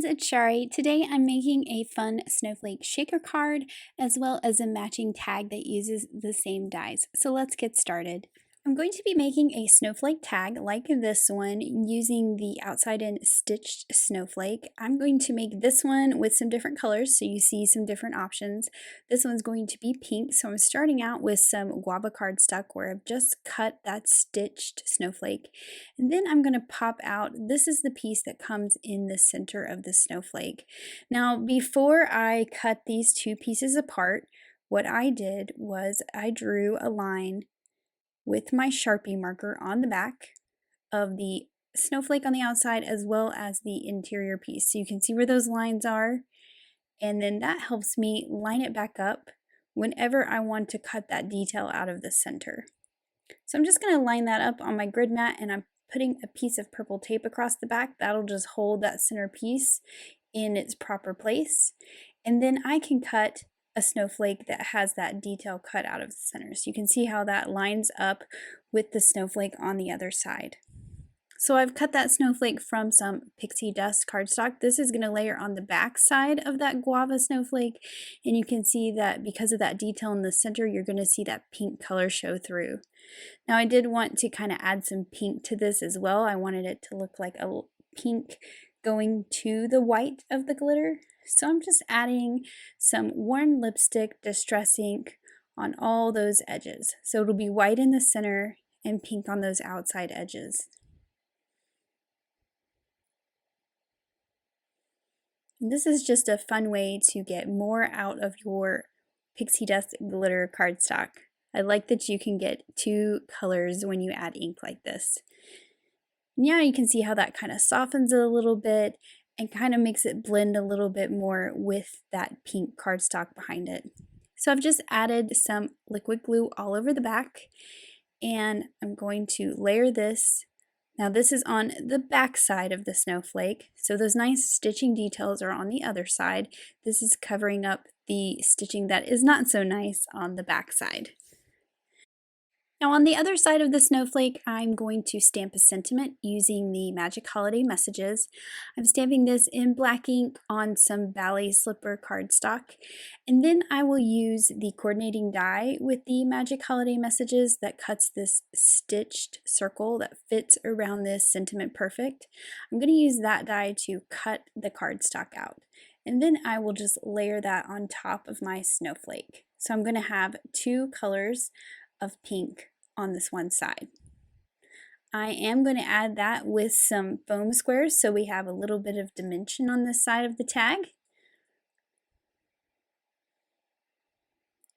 it's Chari. Today I'm making a fun snowflake shaker card as well as a matching tag that uses the same dies. So let's get started. I'm going to be making a snowflake tag like this one using the outside in stitched snowflake. I'm going to make this one with some different colors so you see some different options. This one's going to be pink, so I'm starting out with some Guava Cardstock where I've just cut that stitched snowflake. And then I'm going to pop out, this is the piece that comes in the center of the snowflake. Now before I cut these two pieces apart, what I did was I drew a line with my Sharpie marker on the back of the snowflake on the outside as well as the interior piece. So you can see where those lines are, and then that helps me line it back up whenever I want to cut that detail out of the center. So I'm just going to line that up on my grid mat, and I'm putting a piece of purple tape across the back. That'll just hold that center piece in its proper place. And then I can cut a snowflake that has that detail cut out of the center. So you can see how that lines up with the snowflake on the other side. So I've cut that snowflake from some pixie dust cardstock. This is going to layer on the back side of that guava snowflake, and you can see that because of that detail in the center, you're going to see that pink color show through. Now I did want to kind of add some pink to this as well. I wanted it to look like a pink going to the white of the glitter. So I'm just adding some worn lipstick distress ink on all those edges. So it'll be white in the center and pink on those outside edges. And this is just a fun way to get more out of your pixie dust glitter cardstock. I like that you can get two colors when you add ink like this. Now you can see how that kind of softens it a little bit and kind of makes it blend a little bit more with that pink cardstock behind it. So I've just added some liquid glue all over the back, and I'm going to layer this. Now this is on the back side of the snowflake, so those nice stitching details are on the other side. This is covering up the stitching that is not so nice on the back side. Now on the other side of the snowflake, I'm going to stamp a sentiment using the Magic Holiday Messages. I'm stamping this in black ink on some Ballet Slipper cardstock, and then I will use the coordinating die with the Magic Holiday Messages that cuts this stitched circle that fits around this sentiment perfect. I'm going to use that die to cut the cardstock out, and then I will just layer that on top of my snowflake. So I'm going to have two colors of pink on this one side. I am going to add that with some foam squares so we have a little bit of dimension on this side of the tag.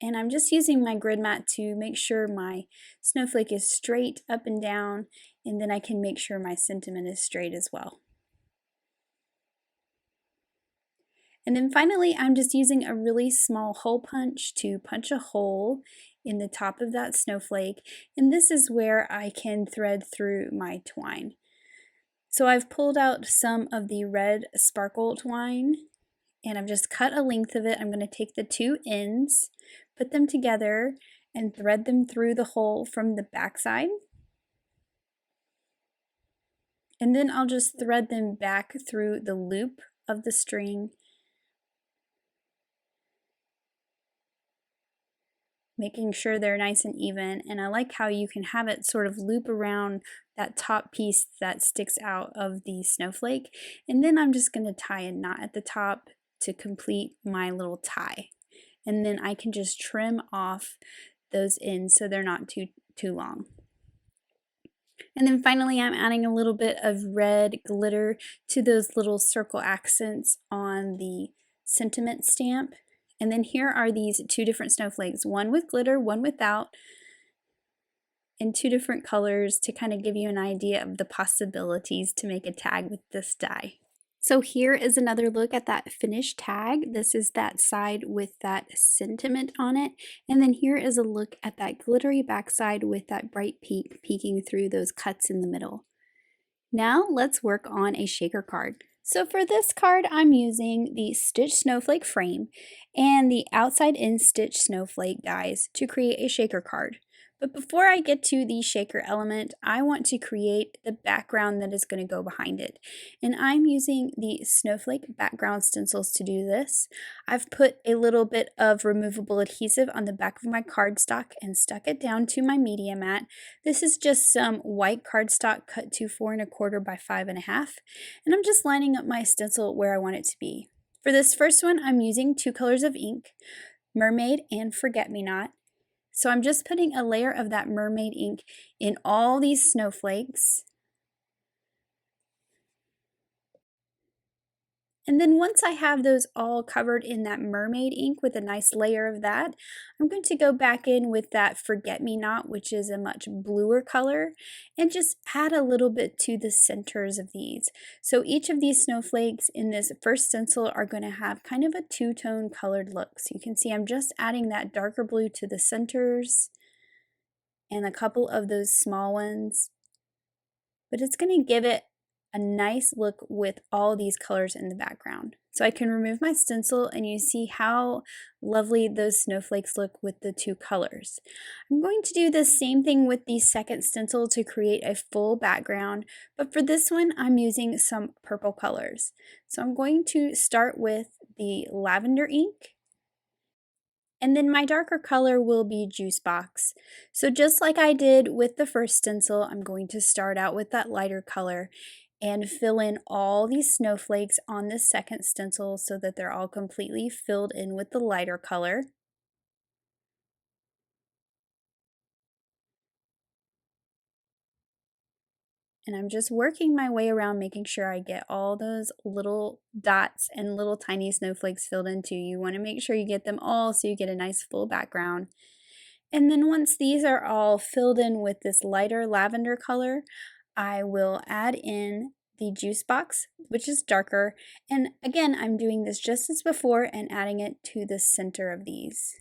And I'm just using my grid mat to make sure my snowflake is straight up and down, and then I can make sure my sentiment is straight as well. And then finally, I'm just using a really small hole punch to punch a hole in the top of that snowflake, and this is where I can thread through my twine. So I've pulled out some of the red sparkle twine, and I've just cut a length of it. I'm going to take the two ends, put them together, and thread them through the hole from the back side. And then I'll just thread them back through the loop of the string, making sure they're nice and even. And I like how you can have it sort of loop around that top piece that sticks out of the snowflake. And then I'm just going to tie a knot at the top to complete my little tie. And then I can just trim off those ends so they're not too long. And then finally, I'm adding a little bit of red glitter to those little circle accents on the sentiment stamp. And then here are these two different snowflakes, one with glitter, one without, in two different colors to kind of give you an idea of the possibilities to make a tag with this die. So here is another look at that finished tag. This is that side with that sentiment on it. And then here is a look at that glittery backside with that bright pink peeking through those cuts in the middle. Now let's work on a shaker card. So for this card, I'm using the stitched snowflake frame and the outside in stitched snowflake dies to create a shaker card. But before I get to the shaker element, I want to create the background that is going to go behind it. And I'm using the Snowflake background stencils to do this. I've put a little bit of removable adhesive on the back of my cardstock and stuck it down to my media mat. This is just some white cardstock cut to 4 1/4 by 5 1/2. And I'm just lining up my stencil where I want it to be. For this first one, I'm using 2 colors of ink, Mermaid and Forget-Me-Not. So I'm just putting a layer of that mermaid ink in all these snowflakes. And then once I have those all covered in that mermaid ink with a nice layer of that, I'm going to go back in with that Forget-Me-Not, which is a much bluer color, and just add a little bit to the centers of these. So each of these snowflakes in this first stencil are going to have kind of a two-tone colored look. So you can see I'm just adding that darker blue to the centers and a couple of those small ones. But it's going to give it a nice look with all these colors in the background. So I can remove my stencil and you see how lovely those snowflakes look with the two colors. I'm going to do the same thing with the second stencil to create a full background, but for this one I'm using some purple colors. So I'm going to start with the lavender ink. And then my darker color will be Juice Box. So just like I did with the first stencil, I'm going to start out with that lighter color and fill in all these snowflakes on this second stencil so that they're all completely filled in with the lighter color. And I'm just working my way around making sure I get all those little dots and little tiny snowflakes filled in too. You want to make sure you get them all so you get a nice full background. And then once these are all filled in with this lighter lavender color, I will add in the Juice Box, which is darker. And again, I'm doing this just as before and adding it to the center of these.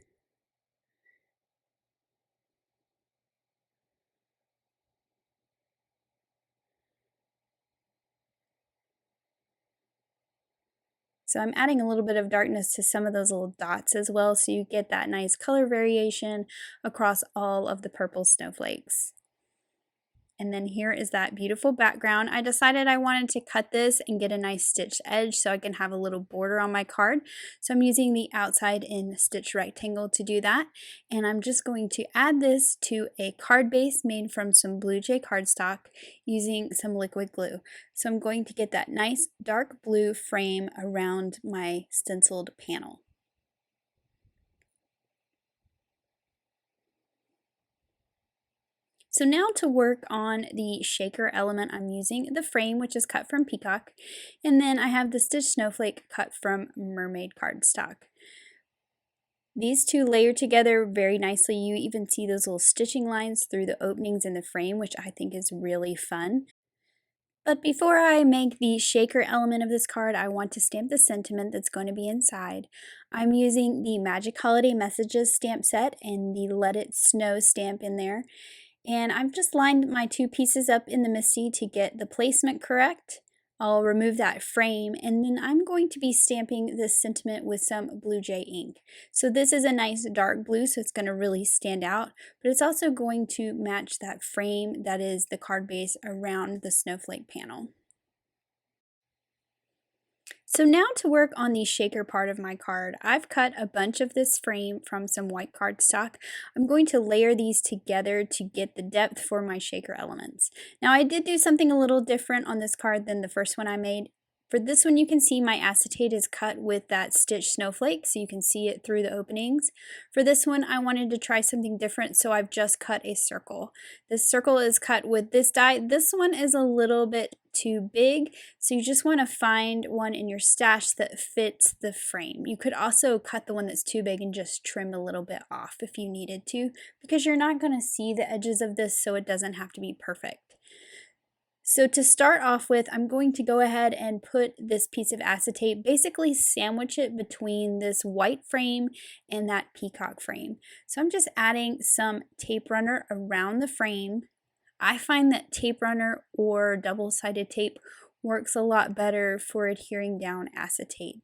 So I'm adding a little bit of darkness to some of those little dots as well, so you get that nice color variation across all of the purple snowflakes. And then here is that beautiful background. I decided I wanted to cut this and get a nice stitched edge so I can have a little border on my card. So I'm using the outside in stitch rectangle to do that. And I'm just going to add this to a card base made from some blue Jay Cardstock using some liquid glue. So I'm going to get that nice dark blue frame around my stenciled panel. So now to work on the shaker element, I'm using the frame, which is cut from Peacock, and then I have the stitch snowflake cut from Mermaid cardstock. These two layer together very nicely. You even see those little stitching lines through the openings in the frame, which I think is really fun. But before I make the shaker element of this card, I want to stamp the sentiment that's going to be inside. I'm using the Magic Holiday Messages stamp set and the Let It Snow stamp in there. And I've just lined my two pieces up in the MISTI to get the placement correct. I'll remove that frame and then I'm going to be stamping this sentiment with some Blue Jay ink. So this is a nice dark blue, so it's going to really stand out, but it's also going to match that frame that is the card base around the snowflake panel. So now to work on the shaker part of my card, I've cut a bunch of this frame from some white cardstock. I'm going to layer these together to get the depth for my shaker elements. Now I did do something a little different on this card than the first one I made. For this one, you can see my acetate is cut with that stitch snowflake, so you can see it through the openings. For this one, I wanted to try something different, so I've just cut a circle. This circle is cut with this die. This one is a little bit too big, so you just want to find one in your stash that fits the frame. You could also cut the one that's too big and just trim a little bit off if you needed to, because you're not going to see the edges of this, so it doesn't have to be perfect. So to start off with, I'm going to go ahead and put this piece of acetate, basically sandwich it between this white frame and that peacock frame. So I'm just adding some tape runner around the frame. I find that tape runner or double-sided tape works a lot better for adhering down acetate.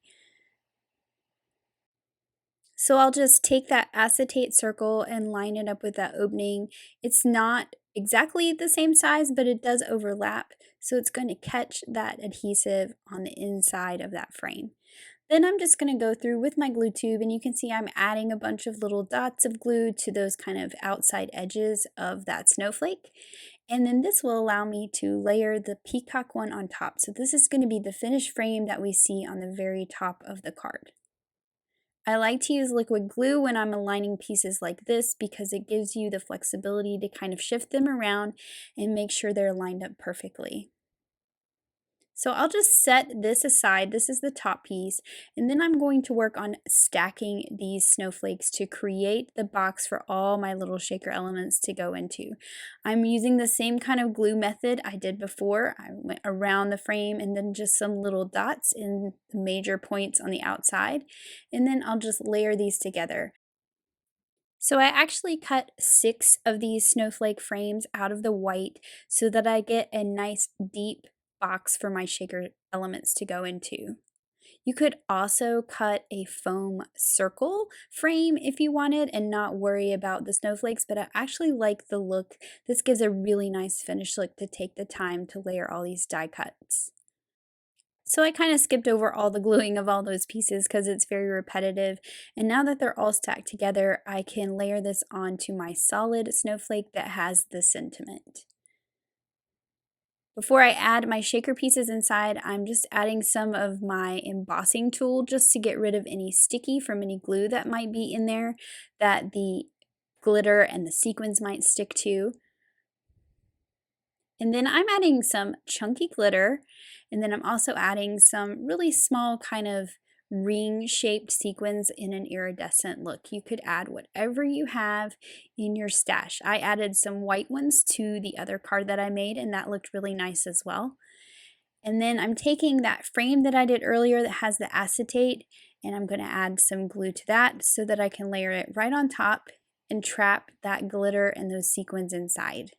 So I'll just take that acetate circle and line it up with that opening. It's not exactly the same size, but it does overlap, so it's going to catch that adhesive on the inside of that frame. Then I'm just going to go through with my glue tube, and you can see I'm adding a bunch of little dots of glue to those kind of outside edges of that snowflake. And then this will allow me to layer the peacock one on top. So this is going to be the finished frame that we see on the very top of the card. I like to use liquid glue when I'm aligning pieces like this because it gives you the flexibility to kind of shift them around and make sure they're lined up perfectly. So I'll just set this aside. This is the top piece, and then I'm going to work on stacking these snowflakes to create the box for all my little shaker elements to go into. I'm using the same kind of glue method I did before. I went around the frame and then just some little dots in the major points on the outside, and then I'll just layer these together. So I actually cut 6 of these snowflake frames out of the white so that I get a nice deep box for my shaker elements to go into. You could also cut a foam circle frame if you wanted and not worry about the snowflakes, but I actually like the look. This gives a really nice finished look to take the time to layer all these die cuts. So I kind of skipped over all the gluing of all those pieces because it's very repetitive. And now that they're all stacked together, I can layer this onto my solid snowflake that has the sentiment. Before I add my shaker pieces inside, I'm just adding some of my embossing tool just to get rid of any sticky from any glue that might be in there that the glitter and the sequins might stick to. And then I'm adding some chunky glitter, and then I'm also adding some really small kind of ring-shaped sequins in an iridescent look. You could add whatever you have in your stash. I added some white ones to the other card that I made, and that looked really nice as well. And then I'm taking that frame that I did earlier that has the acetate, and I'm going to add some glue to that so that I can layer it right on top and trap that glitter and those sequins inside.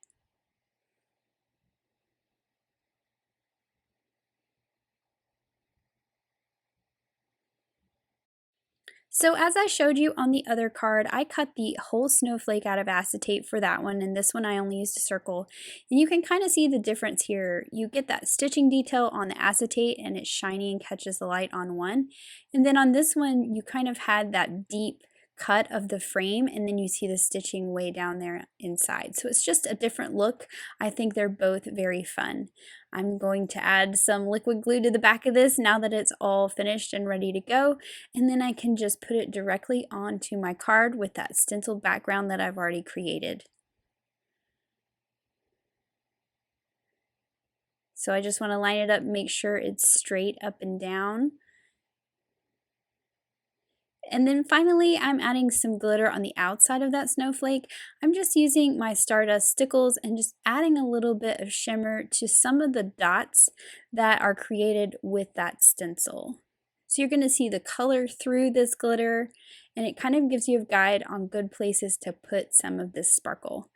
So as I showed you on the other card, I cut the whole snowflake out of acetate for that one, and this one I only used a circle. And you can kind of see the difference here. You get that stitching detail on the acetate and it's shiny and catches the light on one. And then on this one, you kind of had that deep cut of the frame, and then you see the stitching way down there inside. So it's just a different look. I think they're both very fun. I'm going to add some liquid glue to the back of this now that it's all finished and ready to go, and then I can just put it directly onto my card with that stenciled background that I've already created. So I just want to line it up, make sure it's straight up and down. And then finally, I'm adding some glitter on the outside of that snowflake. I'm just using my Stardust stickles and just adding a little bit of shimmer to some of the dots that are created with that stencil. So you're going to see the color through this glitter, and it kind of gives you a guide on good places to put some of this sparkle.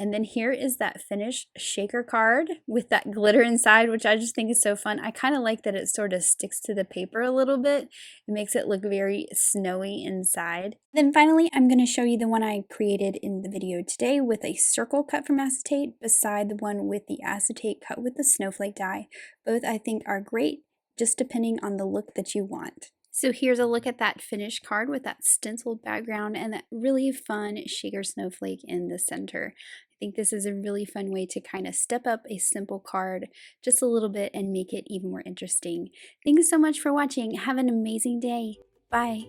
And then here is that finished shaker card with that glitter inside, which I just think is so fun. I kind of like that it sort of sticks to the paper a little bit. It makes it look very snowy inside. Then finally, I'm going to show you the one I created in the video today with a circle cut from acetate beside the one with the acetate cut with the snowflake die. Both I think are great, just depending on the look that you want. So here's a look at that finished card with that stenciled background and that really fun shaker snowflake in the center. I think this is a really fun way to kind of step up a simple card just a little bit and make it even more interesting. Thanks so much for watching. Have an amazing day. Bye.